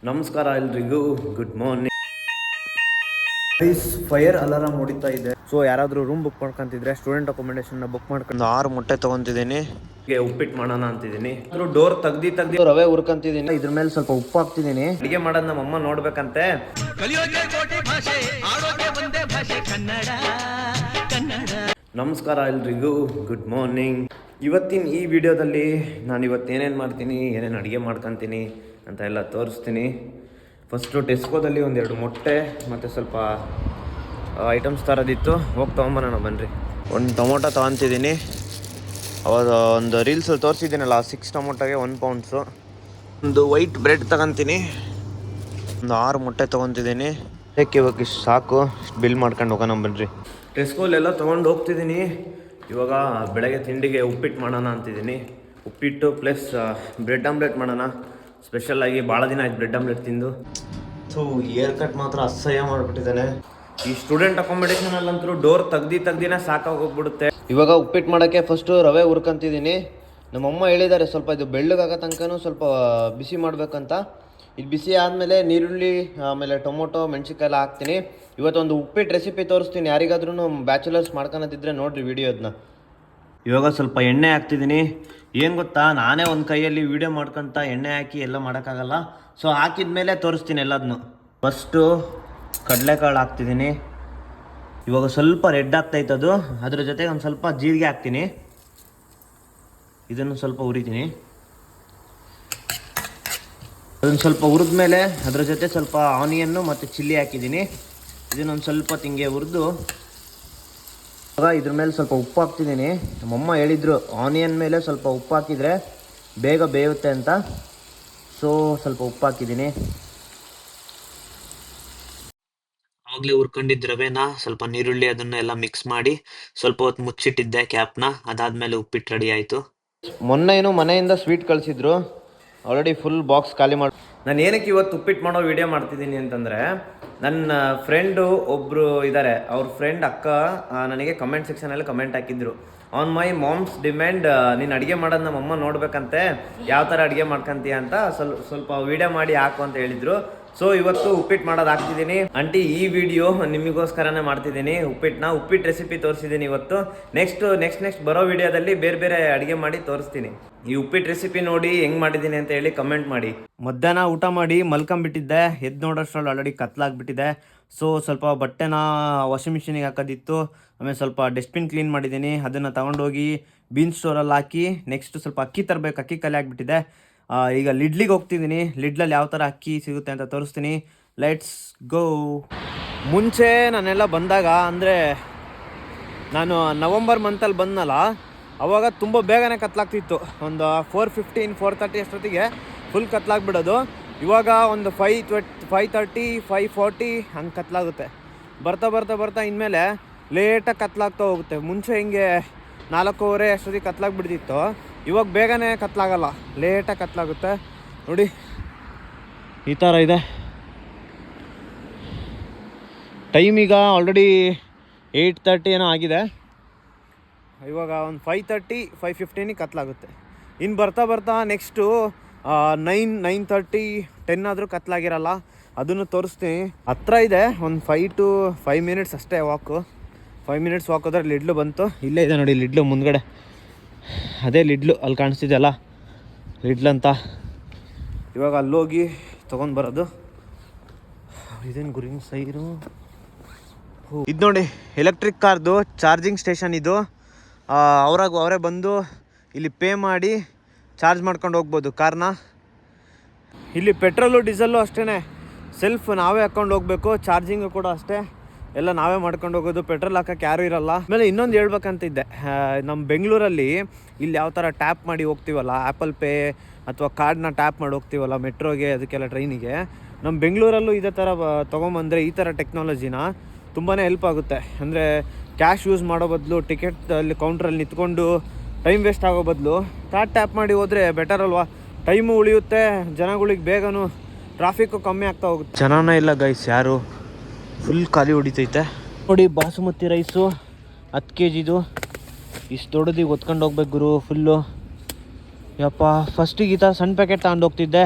ನಮಸ್ಕಾರ ಎಲ್ರಿಗೂ, good morning. Fire alarm ಹೊಡಿತಾ ಇದೆ. ಸೊ ಯಾರಾದರೂ ರೂಮ್ ಬುಕ್ ಮಾಡ್ಕೊಂತಿದ್ರೆ ಸ್ಟೂಡೆಂಟ್ ಅಕೊಮಡೇಷನ್ ಬುಕ್ ಮಾಡ್ಕೊಂಡು 6 ಮೊಟ್ಟೆ ತಗೊಂತಿದ್ದೀನಿ. ಉಪ್ಪಿಟ್ಟು ಮಾಡೋಣ ಅಂತಿದ್ದೀನಿ. ಡೋರ್ ತೆಗ್ದಿ ರವೆ ಹುರ್ಕೊಂತಿದ್ದೀನಿ. ಇದ್ರ ಮೇಲೆ ಸ್ವಲ್ಪ ಉಪ್ಪು ಹಾಕ್ತಿದ್ದೀನಿ. ಅಡಿಗೆ ಮಾಡೋದು ನಮ್ಮ ಅಮ್ಮ ನೋಡ್ಬೇಕಂತೆ. ನಮಸ್ಕಾರ ಎಲ್ರಿಗೂ, ಗುಡ್ ಮಾರ್ನಿಂಗ್. ಇವತ್ತಿನ ಈ ವಿಡಿಯೋದಲ್ಲಿ ನಾನು ಇವತ್ತು ಏನೇನು ಮಾಡ್ತೀನಿ, ಏನೇನು ಅಡುಗೆ ಮಾಡ್ಕೊತೀನಿ ಅಂತ ಎಲ್ಲ ತೋರಿಸ್ತೀನಿ. ಫಸ್ಟು ಟೆಸ್ಕೋದಲ್ಲಿ ಒಂದೆರಡು ಮೊಟ್ಟೆ ಮತ್ತು ಸ್ವಲ್ಪ ಐಟಮ್ಸ್ ತರೋದಿತ್ತು. ಹೋಗಿ ತೊಗೊಂಬರೋಣ ಬನ್ನಿರಿ. ಒಂದು ಟೊಮೊಟೊ ತೊಗೊತಿದ್ದೀನಿ. ಅವಾಗ ಒಂದು ರೀಲ್ಸಲ್ಲಿ ತೋರಿಸಿದ್ದೀನಲ್ಲ, 6 ಟೊಮೊಟೊಗೆ 1 ಪೌಂಡ್ಸು. ಒಂದು ವೈಟ್ ಬ್ರೆಡ್ ತೊಗೊತೀನಿ. ಒಂದು 6 ಮೊಟ್ಟೆ ತೊಗೊತಿದ್ದೀನಿ. ಇವಾಗ ಇಷ್ಟು ಸಾಕು. ಇಷ್ಟು ಬಿಲ್ ಮಾಡ್ಕೊಂಡು ಹೋಗೋಣ ಬನ್ನಿರಿ. ಟೆಸ್ಕೋಲೆಲ್ಲ ತೊಗೊಂಡು ಹೋಗ್ತಿದ್ದೀನಿ. ಇವಾಗ ಬೆಳಗ್ಗೆ ತಿಂಡಿಗೆ ಉಪ್ಪಿಟ್ಟು ಮಾಡೋಣ ಅಂತಿದ್ದೀನಿ. ಉಪ್ಪಿಟ್ಟು ಪ್ಲಸ್ ಬ್ರೆಡ್ ಆಮ್ಲೆಟ್ ಮಾಡೋಣ. ಸ್ಪೆಷಲಾಗಿ ಭಾಳ ದಿನ ಆಯ್ತು ಬ್ರೆಡ್ ಆಮ್ಲೆಟ್ ತಿಂದು. ಸೊ ಏರ್ ಕಟ್ ಮಾತ್ರ ಅಸಹ್ಯ ಮಾಡಿಬಿಟ್ಟಿದ್ದಾನೆ. ಈ ಸ್ಟೂಡೆಂಟ್ ಅಕೊಮಡೇಷನಲ್ಲಂತೂ ಡೋರ್ ತೆಗ್ದಿನೇ ಸಾಕಾಗೋಗ್ಬಿಡುತ್ತೆ. ಇವಾಗ ಉಪ್ಪಿಟ್ಟು ಮಾಡೋಕ್ಕೆ ಫಸ್ಟು ರವೆ ಹುರ್ಕೊಂತಿದ್ದೀನಿ. ನಮ್ಮಮ್ಮ ಹೇಳಿದ್ದಾರೆ ಸ್ವಲ್ಪ ಇದು ಬೆಳ್ಳಗಾಗೋ ತನಕನೂ ಸ್ವಲ್ಪ ಬಿಸಿ ಮಾಡಬೇಕಂತ. ಇದು ಬಿಸಿ ಆದಮೇಲೆ ನೀರುಳ್ಳಿ, ಆಮೇಲೆ ಟೊಮೊಟೊ, ಮೆಣಸಿನ್ಕಾಯಿ ಎಲ್ಲ ಹಾಕ್ತೀನಿ. ಇವತ್ತೊಂದು ಉಪ್ಪಿಟ್ಟು ರೆಸಿಪಿ ತೋರಿಸ್ತೀನಿ. ಯಾರಿಗಾದ್ರೂ ಬ್ಯಾಚುಲರ್ಸ್ ಮಾಡ್ಕೊಳೋದಿದ್ರೆ ನೋಡಿರಿ ವಿಡಿಯೋದನ್ನ. ಇವಾಗ ಸ್ವಲ್ಪ ಎಣ್ಣೆ ಹಾಕ್ತಿದ್ದೀನಿ. ಏನು ಗೊತ್ತಾ, ನಾನೇ ಒಂದು ಕೈಯಲ್ಲಿ ವೀಡಿಯೋ ಮಾಡ್ಕೊತ ಎಣ್ಣೆ ಹಾಕಿ ಎಲ್ಲ ಮಾಡೋಕ್ಕಾಗಲ್ಲ. ಸೊ ಹಾಕಿದ ಮೇಲೆ ತೋರಿಸ್ತೀನಿ ಎಲ್ಲದನ್ನು. ಫಸ್ಟು ಕಡಲೆಕಾಳು ಹಾಕ್ತಿದ್ದೀನಿ. ಇವಾಗ ಸ್ವಲ್ಪ ರೆಡ್ ಆಗ್ತಾಯಿತ್ತದು. ಅದ್ರ ಜೊತೆಗೆ ಒಂದು ಸ್ವಲ್ಪ ಜೀರಿಗೆ ಹಾಕ್ತೀನಿ. ಇದನ್ನು ಸ್ವಲ್ಪ ಹುರಿತೀನಿ. ಅದನ್ನು ಸ್ವಲ್ಪ ಹುರಿದ ಮೇಲೆ ಅದ್ರ ಜೊತೆ ಸ್ವಲ್ಪ ಆನಿಯನ್ನು ಮತ್ತು ಚಿಲ್ಲಿ ಹಾಕಿದ್ದೀನಿ. ಇದನ್ನೊಂದು ಸ್ವಲ್ಪ ತಿಂಗೆ ಹುರಿದು ಇವಾಗ ಇದ್ರ ಮೇಲೆ ಸ್ವಲ್ಪ ಉಪ್ಪು ಹಾಕ್ತಿದ್ದೀನಿ. ನಮ್ಮಮ್ಮ ಹೇಳಿದರು ಆನಿಯನ್ ಮೇಲೆ ಸ್ವಲ್ಪ ಉಪ್ಪು ಹಾಕಿದರೆ ಬೇಗ ಬೇಯುತ್ತೆ ಅಂತ. ಸೊ ಸ್ವಲ್ಪ ಉಪ್ಪು ಹಾಕಿದ್ದೀನಿ. ಆವಾಗಲೇ ಹುರ್ಕೊಂಡಿದ್ದ ರವೆನ ಸ್ವಲ್ಪ ನೀರುಳ್ಳಿ ಅದನ್ನೆಲ್ಲ ಮಿಕ್ಸ್ ಮಾಡಿ ಸ್ವಲ್ಪ ಹೊತ್ತು ಮುಚ್ಚಿಟ್ಟಿದ್ದೆ ಕ್ಯಾಪ್ನ. ಅದಾದಮೇಲೆ ಉಪ್ಪಿಟ್ಟು ರೆಡಿ ಆಯಿತು. ಮೊನ್ನೆ ಮನೆಯಿಂದ ಸ್ವೀಟ್ ಕಳಿಸಿದ್ರು. ಆಲ್ರೆಡಿ ಫುಲ್ ಬಾಕ್ಸ್ ಖಾಲಿ ಮಾಡಿ. ನಾನು ಏನಕ್ಕೆ ಇವತ್ತು ಉಪ್ಪಿಟ್ಟು ಮಾಡೋ ವಿಡಿಯೋ ಮಾಡ್ತಿದ್ದೀನಿ ಅಂತಂದರೆ, ನನ್ನ ಫ್ರೆಂಡು ಒಬ್ಬರು ಇದ್ದಾರೆ. ಅವ್ರ ಫ್ರೆಂಡ್ ಅಕ್ಕ ನನಗೆ ಕಮೆಂಟ್ ಸೆಕ್ಷನಲ್ಲಿ ಕಮೆಂಟ್ ಹಾಕಿದ್ರು. ಆನ್ ಮೈ ಮಾಮ್ಸ್ ಡಿಮ್ಯಾಂಡ್, ನೀನು ಅಡುಗೆ ಮಾಡೋದು ನಮ್ಮಮ್ಮ ನೋಡ್ಬೇಕಂತೆ, ಯಾವ ಥರ ಅಡುಗೆ ಮಾಡ್ಕೊಂತೀಯ ಅಂತ ಸ್ವಲ್ಪ ವಿಡಿಯೋ ಮಾಡಿ ಹಾಕು ಅಂತ ಹೇಳಿದರು. ಸೊ ಇವತ್ತು ಉಪ್ಪಿಟ್ಟು ಮಾಡೋದು ಹಾಕ್ತಿದ್ದೀನಿ. ಆಂಟಿ, ಈ ವಿಡಿಯೋ ನಿಮಗೋಸ್ಕರನೇ ಮಾಡ್ತಿದ್ದೀನಿ. ಉಪ್ಪಿಟ್ಟು ರೆಸಿಪಿ ತೋರಿಸಿದ್ದೀನಿ ಇವತ್ತು. ನೆಕ್ಸ್ಟ್ ಬರೋ ವಿಡಿಯೋದಲ್ಲಿ ಬೇರೆ ಅಡುಗೆ ಮಾಡಿ ತೋರಿಸ್ತೀನಿ. ಈ ಉಪ್ಪಿಟ್ಟು ರೆಸಿಪಿ ನೋಡಿ ಹೆಂಗೆ ಮಾಡಿದ್ದೀನಿ ಅಂತ ಹೇಳಿ ಕಮೆಂಟ್ ಮಾಡಿ. ಮಧ್ಯಾಹ್ನ ಊಟ ಮಾಡಿ ಮಲ್ಕೊಂಬಿಟ್ಟಿದ್ದೆ. ಎದ್ದು ನೋಡೋಷ್ಟ್ರಲ್ಲಿ ಆಲ್ರೆಡಿ ಕತ್ಲಾಗ್ಬಿಟ್ಟಿದೆ. ಸೊ ಸ್ವಲ್ಪ ಬಟ್ಟೆನ ವಾಷಿಂಗ್ ಮಿಷಿನಿಗೆ ಹಾಕೋದಿತ್ತು. ಆಮೇಲೆ ಸ್ವಲ್ಪ ಡಸ್ಟ್ಬಿನ್ ಕ್ಲೀನ್ ಮಾಡಿದ್ದೀನಿ. ಅದನ್ನು ತೊಗೊಂಡೋಗಿ ಬೀನ್ ಸ್ಟೋರಲ್ಲಿ ಹಾಕಿ ನೆಕ್ಸ್ಟ್ ಸ್ವಲ್ಪ ಅಕ್ಕಿ ತರಬೇಕು. ಅಕ್ಕಿ ಖಾಲಿ ಆಗಿಬಿಟ್ಟಿದೆ. ಈಗ ಲಿಡ್ಲಿಗೆ ಹೋಗ್ತಿದ್ದೀನಿ. ಲಿಡ್ಲಲ್ಲಿ ಯಾವ ಥರ ಅಕ್ಕಿ ಸಿಗುತ್ತೆ ಅಂತ ತೋರಿಸ್ತೀನಿ. Let's go. ಮುಂಚೆ ನಾನೆಲ್ಲ ಬಂದಾಗ, ಅಂದರೆ ನಾನು ನವಂಬರ್ ಮಂತಲ್ಲಿ ಬಂದನಲ್ಲ, ಅವಾಗ ತುಂಬ ಬೇಗನೆ ಕತ್ಲಾಗ್ತಿತ್ತು. ಒಂದು 4:15, 4:30 ಅಷ್ಟೊತ್ತಿಗೆ ಫುಲ್ ಕತ್ಲಾಗ್ಬಿಡೋದು. ಇವಾಗ ಒಂದು 5:30, 5:40 ಹಂಗೆ ಕತ್ಲಾಗುತ್ತೆ. ಬರ್ತಾ ಇನ್ಮೇಲೆ ಲೇಟಾಗಿ ಕತ್ಲಾಗ್ತಾ ಹೋಗುತ್ತೆ. ಮುಂಚೆ ಹಿಂಗೆ 4:15 ಅಷ್ಟೊತ್ತಿಗೆ ಕತ್ಲಾಗ್ಬಿಡ್ತಿತ್ತು. ಇವಾಗ ಬೇಗನೆ ಕತ್ಲಾಗಲ್ಲ, ಲೇಟಾಗಿ ಕತ್ಲಾಗುತ್ತೆ. ನೋಡಿ ಈ ಥರ ಇದೆ. ಟೈಮ್ ಈಗ ಆಲ್ರೆಡಿ 8:30 ಏನೋ ಆಗಿದೆ. ಇವಾಗ ಒಂದು 5:30, 5:15 5:15 ಇನ್ನು ಬರ್ತಾ ನೆಕ್ಸ್ಟು 9:30, 10 ಆದರೂ ಕತ್ಲಾಗಿರಲ್ಲ. ಅದನ್ನು ತೋರಿಸ್ತೀನಿ. ಹತ್ರ ಇದೆ, ಒಂದು 5 to 5 minutes ಅಷ್ಟೇ ವಾಕು. 5 minutes ವಾಕ್ ಹೋದ್ರೆ ಲಿಡ್ಲು ಬಂತು. ಇಲ್ಲೇ ಇದೆ ನೋಡಿ ಲಿಡ್ಲು ಮುಂದ್ಗಡೆ. ಅದೇ ಲಿಡ್ಲು, ಅಲ್ಲಿ ಕಾಣಿಸ್ತಿದೆಯಲ್ಲ ಲಿಡ್ಲು ಅಂತ. ಇವಾಗ ಅಲ್ಲೋಗಿ ತೊಗೊಂಡು ಬರೋದು. ಇದೇನು ಗುರಿಂಗ್ ಸೈರು. ಇದು ನೋಡಿ ಎಲೆಕ್ಟ್ರಿಕ್ ಕಾರ್ದು ಚಾರ್ಜಿಂಗ್ ಸ್ಟೇಷನ್ ಇದು. ಅವರೇ ಬಂದು ಇಲ್ಲಿ ಪೇ ಮಾಡಿ ಚಾರ್ಜ್ ಮಾಡ್ಕೊಂಡು ಹೋಗ್ಬೋದು ಕಾರ್ನ. ಇಲ್ಲಿ ಪೆಟ್ರೋಲು ಡೀಸೆಲ್ಲು ಅಷ್ಟೇ ಸೆಲ್ಫ್ ನಾವೇ ಹಾಕ್ಕೊಂಡು ಹೋಗ್ಬೇಕು. ಚಾರ್ಜಿಂಗು ಕೂಡ ಅಷ್ಟೇ, ಎಲ್ಲ ನಾವೇ ಮಾಡ್ಕೊಂಡು ಹೋಗೋದು. ಪೆಟ್ರೋಲ್ ಹಾಕೋಕ್ಕೆ ಯಾರೂ ಇರಲ್ಲ. ಆಮೇಲೆ ಇನ್ನೊಂದು ಹೇಳ್ಬೇಕಂತಿದ್ದೆ, ನಮ್ಮ ಬೆಂಗಳೂರಲ್ಲಿ ಇಲ್ಲಿ ಯಾವ ಥರ ಟ್ಯಾಪ್ ಮಾಡಿ ಹೋಗ್ತೀವಲ್ಲ, ಆ್ಯಪಲ್ ಪೇ ಅಥವಾ ಕಾರ್ಡ್ನ ಟ್ಯಾಪ್ ಮಾಡಿ ಹೋಗ್ತೀವಲ್ಲ ಮೆಟ್ರೋಗೆ, ಅದಕ್ಕೆಲ್ಲ ಟ್ರೈನಿಗೆ, ನಮ್ಮ ಬೆಂಗಳೂರಲ್ಲೂ ಇದೇ ಥರ ತೊಗೊಂಬಂದರೆ ಈ ಥರ ಟೆಕ್ನಾಲಜಿನ ತುಂಬಾ ಹೆಲ್ಪ್ ಆಗುತ್ತೆ. ಅಂದರೆ ಕ್ಯಾಶ್ ಯೂಸ್ ಮಾಡೋ ಬದಲು ಟಿಕೆಟ್ ಅಲ್ಲಿ ಕೌಂಟ್ರಲ್ಲಿ ನಿಂತ್ಕೊಂಡು ಟೈಮ್ ವೇಸ್ಟ್ ಆಗೋ ಬದಲು ಕಾರ್ಡ್ ಟ್ಯಾಪ್ ಮಾಡಿ ಹೋದರೆ ಬೆಟರ್ ಅಲ್ವಾ? ಟೈಮು ಉಳಿಯುತ್ತೆ, ಜನಗಳಿಗೆ ಬೇಗನೂ ಟ್ರಾಫಿಕ್ಕು ಕಮ್ಮಿ ಆಗ್ತಾ ಹೋಗುತ್ತೆ. ಜನನೇ ಇಲ್ಲ ಗೈಸ್, ಯಾರು ಫುಲ್ ಖಾಲಿ ಹೊಡಿತೈತೆ ನೋಡಿ. ಬಾಸುಮತಿ ರೈಸು 10 kgದು ಇಷ್ಟು ದೊಡ್ಡದಿಗೆ ಹೊತ್ಕೊಂಡು ಹೋಗ್ಬೇಕು ಗುರು ಫುಲ್ಲು. ಯಪ್ಪ ಫಸ್ಟಿಗೆ ಈ ಥರ ಸಣ್ಣ ಪ್ಯಾಕೆಟ್ ತಗೊಂಡು ಹೋಗ್ತಿದ್ದೆ,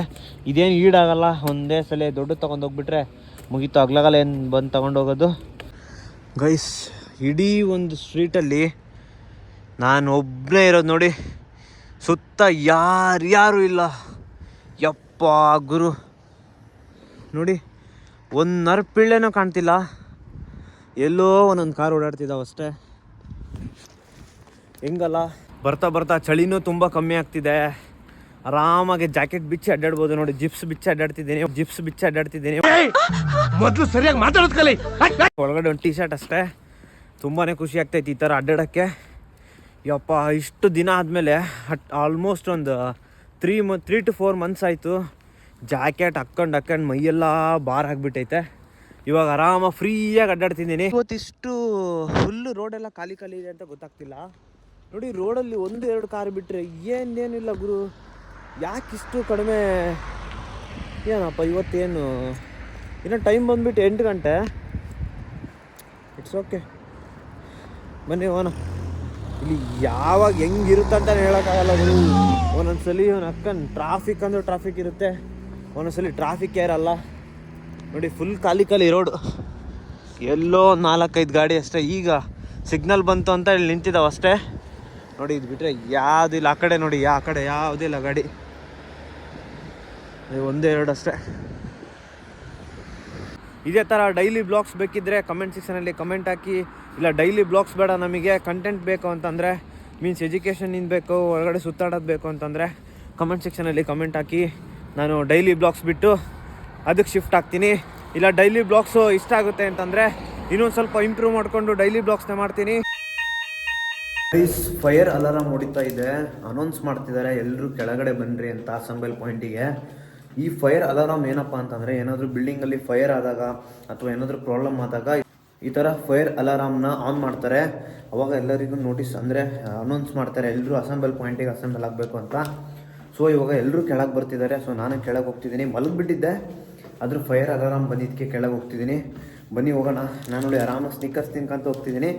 ಇದೇನು ಈಡಾಗಲ್ಲ. ಒಂದೇ ಸಲ ದೊಡ್ಡ ತೊಗೊಂಡೋಗ್ಬಿಟ್ರೆ ಮುಗೀತು, ಆಗ್ಲಾಗಲ್ಲ ಏನು ಬಂದು ತೊಗೊಂಡೋಗೋದು. ಗೈಸ್, ಇಡೀ ಒಂದು ಸ್ಟ್ರೀಟಲ್ಲಿ ನಾನು ಒಬ್ಬನೇ ಇರೋದು ನೋಡಿ, ಸುತ್ತ ಯಾರು ಇಲ್ಲ. ಯಪ್ಪ ಗುರು ನೋಡಿ, ಒಂದು ನರ್ಪಿಳ್ಳೆನೂ ಕಾಣ್ತಿಲ್ಲ. ಎಲ್ಲೋ ಒಂದೊಂದು ಕಾರ್ ಓಡಾಡ್ತಿದ್ದಾವೆ ಅಷ್ಟೇ. ಹೆಂಗಲ್ಲ, ಬರ್ತಾ ಬರ್ತಾ ಚಳಿನೂ ತುಂಬ ಕಮ್ಮಿ ಆಗ್ತಿದೆ. ಆರಾಮಾಗಿ ಜಾಕೆಟ್ ಬಿಚ್ಚಿ ಅಡ್ಡಾಡ್ಬೋದು ನೋಡಿ. ಜಿಪ್ಸ್ ಬಿಚ್ಚಿ ಅಡ್ಡಾಡ್ತಿದ್ದೀನಿ. ಮೊದಲು ಸರಿಯಾಗಿ ಮಾತಾಡೋದು ಕಲಿ. ಒಳಗಡೆ ಒಂದು ಟೀ ಶರ್ಟ್ ಅಷ್ಟೇ. ತುಂಬಾ ಖುಷಿ ಆಗ್ತೈತಿ ಈ ಥರ ಅಡ್ಡಾಡೋಕ್ಕೆ. ಯಪ್ಪ, ಇಷ್ಟು ದಿನ ಆದಮೇಲೆ ಆಲ್ಮೋಸ್ಟ್ ಒಂದು 3 to 4 months ಆಯಿತು ಜಾಕೆಟ್ ಹಾಕ್ಕೊಂಡು ಮೈಯೆಲ್ಲ ಬಾರ್ ಆಗಿಬಿಟ್ಟೈತೆ. ಇವಾಗ ಆರಾಮಾಗಿ ಫ್ರೀಯಾಗಿ ಅಡ್ಡಾಡ್ತಿದ್ದೀನಿ. ಇವತ್ತಿಷ್ಟು ಫುಲ್ಲು ರೋಡೆಲ್ಲ ಖಾಲಿ ಇದೆ ಅಂತ ಗೊತ್ತಾಗ್ತಿಲ್ಲ ನೋಡಿ. ರೋಡಲ್ಲಿ 1-2 ಕಾರ್ ಬಿಟ್ಟರೆ ಏನೇನಿಲ್ಲ ಗುರು. ಯಾಕಿಷ್ಟು ಕಡಿಮೆ ಏನಪ್ಪ ಇವತ್ತೇನು? ಇನ್ನು ಟೈಮ್ ಬಂದುಬಿಟ್ಟು 8 ಗಂಟೆ. ಇಟ್ಸ್ ಓಕೆ, ಬನ್ನಿ ಹೋಗೋಣ. ಇಲ್ಲಿ ಯಾವಾಗ ಹೆಂಗಿರುತ್ತೆ ಅಂತ ಹೇಳೋಕ್ಕಾಗಲ್ಲ ಗುರು. ಒಂದೊಂದ್ಸಲಿ ಅಕ್ಕನ್ ಟ್ರಾಫಿಕ್ ಅಂದ್ರೆ ಟ್ರಾಫಿಕ್ ಇರುತ್ತೆ, ಒಂದೊಂದ್ಸಲಿ ಟ್ರಾಫಿಕ್ ಇರಲ್ಲ ನೋಡಿ. ಫುಲ್ ಖಾಲಿ ರೋಡು. ಎಲ್ಲೋ 4-5 ಗಾಡಿ ಅಷ್ಟೇ. ಈಗ ಸಿಗ್ನಲ್ ಬಂತು ಅಂತ ಇಲ್ಲಿ ನಿಂತಿದ್ದಾವೆ ಅಷ್ಟೇ ನೋಡಿ. ಇದು ಬಿಟ್ಟರೆ ಯಾವುದಿಲ್ಲ. ಆ ಕಡೆ ನೋಡಿ, ಆ ಕಡೆ ಯಾವುದೇ ಇಲ್ಲ ಗಾಡಿ, 1-2 ಅಷ್ಟೇ. ಇದೇ ಥರ ಡೈಲಿ ಬ್ಲಾಗ್ಸ್ ಬೇಕಿದ್ದರೆ ಕಮೆಂಟ್ ಸೆಕ್ಷನಲ್ಲಿ ಕಮೆಂಟ್ ಹಾಕಿ. ಇಲ್ಲ ಡೈಲಿ ಬ್ಲಾಗ್ಸ್ ಬೇಡ, ನಮಗೆ ಕಂಟೆಂಟ್ ಬೇಕು ಅಂತಂದರೆ, ಮೀನ್ಸ್ ಎಜುಕೇಷನ್ ಬೇಕು, ಒಳಗಡೆ ಸುತ್ತಾಡೋದು ಬೇಕು ಅಂತಂದರೆ ಕಮೆಂಟ್ ಸೆಕ್ಷನಲ್ಲಿ ಕಮೆಂಟ್ ಹಾಕಿ. ನಾನು ಡೈಲಿ ಬ್ಲಾಗ್ಸ್ ಬಿಟ್ಟು ಅದಕ್ಕೆ ಶಿಫ್ಟ್ ಆಗ್ತೀನಿ. ಇಲ್ಲ ಡೈಲಿ ಬ್ಲಾಗ್ಸು ಇಷ್ಟ ಆಗುತ್ತೆ ಅಂತಂದರೆ ಇನ್ನೊಂದು ಸ್ವಲ್ಪ ಇಂಪ್ರೂವ್ ಮಾಡಿಕೊಂಡು ಡೈಲಿ ಬ್ಲಾಗ್ಸ್ನ ಮಾಡ್ತೀನಿ. ಫೈರ್ ಅಲಾರಾಮ್ ಹೊಡಿತಾ ಇದೆ, ಅನೌನ್ಸ್ ಮಾಡ್ತಿದ್ದಾರೆ ಎಲ್ಲರೂ ಕೆಳಗಡೆ ಬನ್ನಿರಿ ಅಂತ ಅಸೆಂಬಲ್ ಪಾಯಿಂಟಿಗೆ. ಈ ಫೈರ್ ಅಲಾರಾಮ್ ಏನಪ್ಪ ಅಂತಂದರೆ, ಏನಾದರೂ ಬಿಲ್ಡಿಂಗಲ್ಲಿ ಫೈರ್ ಆದಾಗ ಅಥವಾ ಏನಾದರೂ ಪ್ರಾಬ್ಲಮ್ ಆದಾಗ ಈ ಥರ ಫೈರ್ ಅಲಾರಾಮ್ನ ಆನ್ ಮಾಡ್ತಾರೆ. ಅವಾಗ ಎಲ್ಲರಿಗೂ ನೋಟಿಸ್ ಅಂದರೆ ಅನೌನ್ಸ್ ಮಾಡ್ತಾರೆ, ಎಲ್ಲರೂ ಅಸೆಂಬಲ್ ಪಾಯಿಂಟಿಗೆ ಅಸೆಂಬಲ್ ಆಗಬೇಕು ಅಂತ. ಸೊ ಇವಾಗ ಎಲ್ಲರೂ ಕೆಳಗೆ ಬರ್ತಿದ್ದಾರೆ. ಸೊ ನಾನು ಕೆಳಗೆ ಹೋಗ್ತಿದ್ದೀನಿ. ಮಲಗಿಬಿಟ್ಟಿದ್ದೆ, ಅದ್ರ ಫೈರ್ ಅಲಾರಾಮ್ ಬಂದಿದ್ದಕ್ಕೆ ಕೆಳಗೆ ಹೋಗ್ತಿದ್ದೀನಿ. ಬನ್ನಿ ಹೋಗೋಣ. ನಾನು ನೋಡಿ ಆರಾಮಾಗಿ ಸ್ನಿಕರ್ಸ್ ತಿನ್ಕೊಂತ ಹೋಗ್ತಿದ್ದೀನಿ.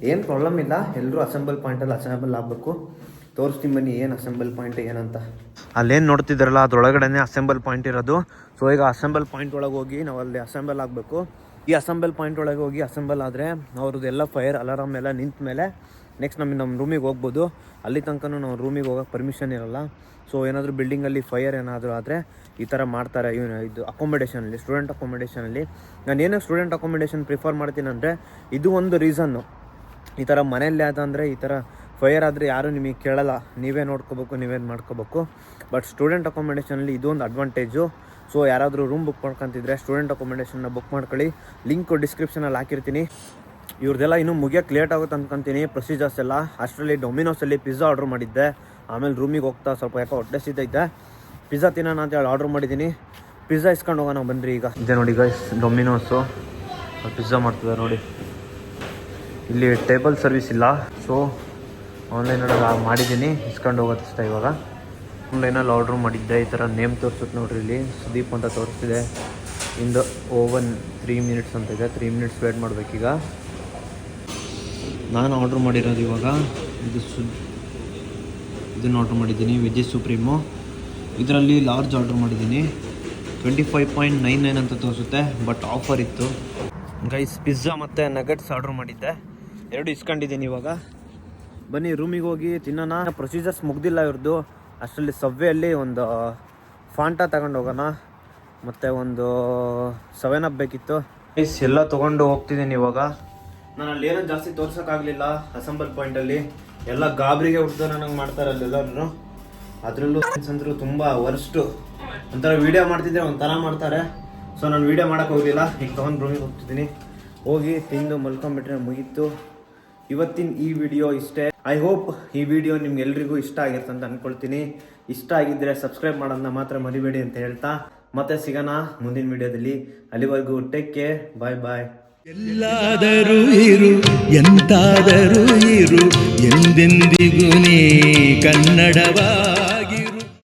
ಏನು ಪ್ರಾಬ್ಲಮ್ ಇಲ್ಲ, ಎಲ್ಲರೂ ಅಸೆಂಬಲ್ ಪಾಯಿಂಟಲ್ಲಿ ಅಸೆಂಬಲ್ ಆಗಬೇಕು. ತೋರಿಸ್ತೀನಿ ಬನ್ನಿ ಏನು ಅಸೆಂಬಲ್ ಪಾಯಿಂಟ್ ಏನಂತ. ಅಲ್ಲೇನು ನೋಡ್ತಿದ್ದಾರಲ್ಲ ಅದ್ರೊಳಗಡೆ ಅಸೆಂಬಲ್ ಪಾಯಿಂಟ್ ಇರೋದು. ಸೊ ಈಗ ಅಸೆಂಬಲ್ ಪಾಯಿಂಟ್ ಒಳಗೆ ಹೋಗಿ ನಾವು ಅಲ್ಲಿ ಅಸೆಂಬಲ್ ಆಗಬೇಕು. ಈ ಅಸೆಂಬಲ್ ಪಾಯಿಂಟ್ ಒಳಗೆ ಹೋಗಿ ಅಸೆಂಬಲ್ ಆದರೆ ಅವ್ರದ್ದೆಲ್ಲ ಫೈರ್ ಅಲಾರಾಮ್ ಎಲ್ಲ ನಿಂತ ಮೇಲೆ ನೆಕ್ಸ್ಟ್ ನಮ್ಮ ರೂಮಿಗೆ ಹೋಗ್ಬೋದು. ಅಲ್ಲಿ ತನಕ ನಾವು ರೂಮಿಗೆ ಹೋಗೋಕ್ಕೆ ಪರ್ಮಿಷನ್ ಇರೋಲ್ಲ. ಸೊ ಏನಾದರೂ ಬಿಲ್ಡಿಂಗಲ್ಲಿ ಫೈರ್ ಏನಾದರೂ ಆದರೆ ಈ ಥರ ಮಾಡ್ತಾರೆ. ಇದು ಅಕೊಮಡೇಷನಲ್ಲಿ, ಸ್ಟೂಡೆಂಟ್ ಅಕೊಮಡೇಷನಲ್ಲಿ. ನಾನು ಏನಕ್ಕೆ ಸ್ಟೂಡೆಂಟ್ ಅಕೊಮಡೇಷನ್ ಪ್ರಿಫರ್ ಮಾಡ್ತೀನಿ ಅಂದರೆ, ಇದು ಒಂದು ರೀಸನ್ನು. ಈ ಥರ ಮನೆಯಲ್ಲೇ ಆದಂದರೆ ಈ ಥರ ಫೈರ್ ಆದರೆ ಯಾರೂ ನಿಮಗೆ ಕೇಳಲ್ಲ, ನೀವೇ ನೋಡ್ಕೋಬೇಕು, ನೀವೇನು ಮಾಡ್ಕೋಬೇಕು. ಬಟ್ ಸ್ಟೂಡೆಂಟ್ ಅಕೊಮಡೇಷನಲ್ಲಿ ಇದೊಂದು ಅಡ್ವಾಂಟೇಜು. ಸೊ ಯಾರಾದರೂ ರೂಮ್ ಬುಕ್ ಮಾಡ್ಕೊತಿದ್ರೆ ಸ್ಟೂಡೆಂಟ್ ಅಕೊಮಡೇಷನ್ನ ಬುಕ್ ಮಾಡ್ಕೊಳ್ಳಿ. ಲಿಂಕು ಡಿಸ್ಕ್ರಿಪ್ಷನಲ್ಲಿ ಹಾಕಿರ್ತೀನಿ. ಇವ್ರದ್ದೆಲ್ಲ ಇನ್ನೂ ಮುಗಿಯೋಕ್ಕೆ ಲೇಟ್ ಆಗುತ್ತೆ ಅಂದ್ಕೊತೀನಿ ಪ್ರೊಸೀಜರ್ಸ್ ಎಲ್ಲ. ಅಷ್ಟರಲ್ಲಿ ಡೊಮಿನೋಸಲ್ಲಿ ಪಿಜ್ಜಾ ಆರ್ಡ್ರ್ ಮಾಡಿದ್ದೆ. ಆಮೇಲೆ ರೂಮಿಗೆ ಹೋಗ್ತಾ ಸ್ವಲ್ಪ ಯಾಕೋ ಹೊಟ್ಟೆ ಸಿದ್ದೈತೆ, ಪಿಜ್ಜಾ ತಿನ್ನೋಣ ಅಂತೇಳಿ ಆರ್ಡ್ರ್ ಮಾಡಿದ್ದೀನಿ. ಪಿಜ್ಜಾ ಇಸ್ಕೊಂಡು ಹೋಗೋಣ ಬನ್ನಿರಿ. ಈಗ ಇದೆ ನೋಡಿ ಗೈಸ್ ಡೊಮಿನೋಸು, ಪಿಜ್ಜಾ ಮಾಡ್ತಿದ್ದಾರೆ ನೋಡಿ. ಇಲ್ಲಿ ಟೇಬಲ್ ಸರ್ವಿಸ್ ಇಲ್ಲ, ಸೊ ಆನ್ಲೈನಲ್ಲಿ ಮಾಡಿದ್ದೀನಿ, ಇಸ್ಕೊಂಡು ಹೋಗೋದಷ್ಟ. ಇವಾಗ ಆನ್ಲೈನಲ್ಲಿ ಆರ್ಡ್ರ್ ಮಾಡಿದ್ದೆ. ಈ ಥರ ನೇಮ್ ತೋರಿಸುತ್ತೆ ನೋಡ್ರಿ, ಇಲ್ಲಿ ಸುದೀಪ್ ಅಂತ ತೋರಿಸ್ತಿದೆ. ಇಂದು ಓವನ್ 3 minutes ಅಂತ ಇದೆ. 3 minutes ವೇಟ್ ಮಾಡಬೇಕೀಗ. ನಾನು ಆರ್ಡ್ರ್ ಮಾಡಿರೋದು ಇವಾಗ ಇದನ್ನು ಆರ್ಡ್ರ್ ಮಾಡಿದ್ದೀನಿ, ವೆಜ್ಜಿ ಸುಪ್ರೀಮು. ಇದರಲ್ಲಿ ಲಾರ್ಜ್ ಆರ್ಡ್ರ್ ಮಾಡಿದ್ದೀನಿ. 25.99 ಅಂತ ತೋರಿಸುತ್ತೆ, ಬಟ್ ಆಫರ್ ಇತ್ತು ಗೈಸ್. ಪಿಜ್ಜಾ ಮತ್ತು ನಗಟ್ಸ್ ಆರ್ಡ್ರ್ ಮಾಡಿದ್ದೆ, 2 ಇಸ್ಕೊಂಡಿದ್ದೀನಿ. ಇವಾಗ ಬನ್ನಿ ರೂಮಿಗೆ ಹೋಗಿ ತಿನ್ನೋಣ. ಪ್ರೊಸೀಜರ್ಸ್ ಮುಗ್ದಿಲ್ಲ ಇವ್ರದ್ದು. ಅಷ್ಟರಲ್ಲಿ ಸಬ್ವೆಯಲ್ಲಿ ಒಂದು ಫಾಂಟಾ ತಗೊಂಡು ಹೋಗೋಣ, ಮತ್ತು ಒಂದು 7 Up ಬೇಕಿತ್ತು. ಗೈಸ್ ಎಲ್ಲ ತೊಗೊಂಡು ಹೋಗ್ತಿದ್ದೀನಿ ಇವಾಗ. ನಾನು ಅಲ್ಲಿ ಏನೋ ಜಾಸ್ತಿ ತೋರ್ಸೋಕ್ಕಾಗಲಿಲ್ಲ ಅಸೆಂಬಲ್ ಪಾಯಿಂಟಲ್ಲಿ. ಎಲ್ಲ ಗಾಬರಿಗೆ ಹುಡ್ದು ನನಗೆ ಮಾಡ್ತಾರೆ ಅಲ್ಲೆಲ್ಲರೂ. ಅದರಲ್ಲೂ ಅಂದರು ತುಂಬ ವರ್ಸ್ಟು. ಒಂಥರ ವೀಡಿಯೋ ಮಾಡ್ತಿದ್ರೆ ಒಂಥರ ಮಾಡ್ತಾರೆ. ಸೊ ನಾನು ವೀಡಿಯೋ ಮಾಡೋಕ್ಕೆ ಹೋಗಲಿಲ್ಲ. ಈಗ ತೊಗೊಂಡು ರೂಮಿಗೆ ಹೋಗ್ತಿದ್ದೀನಿ. ಹೋಗಿ ತಿಂದು ಮಲ್ಕೊಂಡ್ಬಿಟ್ರೆ ಮುಗೀತು ಇವತ್ತಿನ ಈ ವಿಡಿಯೋ. ಇಷ್ಟೇ. ಐ ಹೋಪ್ ಈ ವಿಡಿಯೋ ನಿಮ್ಗೆಲ್ರಿಗೂ ಇಷ್ಟ ಆಗಿರುತ್ತೆ ಅಂತ ಅಂದ್ಕೊಳ್ತೀನಿ. ಇಷ್ಟ ಆಗಿದ್ದರೆ ಸಬ್ಸ್ಕ್ರೈಬ್ ಮಾಡೋದನ್ನ ಮಾತ್ರ ಮರಿಬೇಡಿ ಅಂತ ಹೇಳ್ತಾ ಮತ್ತೆ ಸಿಗೋಣ ಮುಂದಿನ ವಿಡಿಯೋದಲ್ಲಿ. ಅಲ್ಲಿವರೆಗೂ ಟೇಕ್ ಕೇರ್, ಬಾಯ್ ಬಾಯ್. ಎಲ್ಲಾದರೂ ಇರು, ಎಂತಾದರೂ ಇರು, ಎಂದೆಂದಿಗೂ ನೀ ಕನ್ನಡವ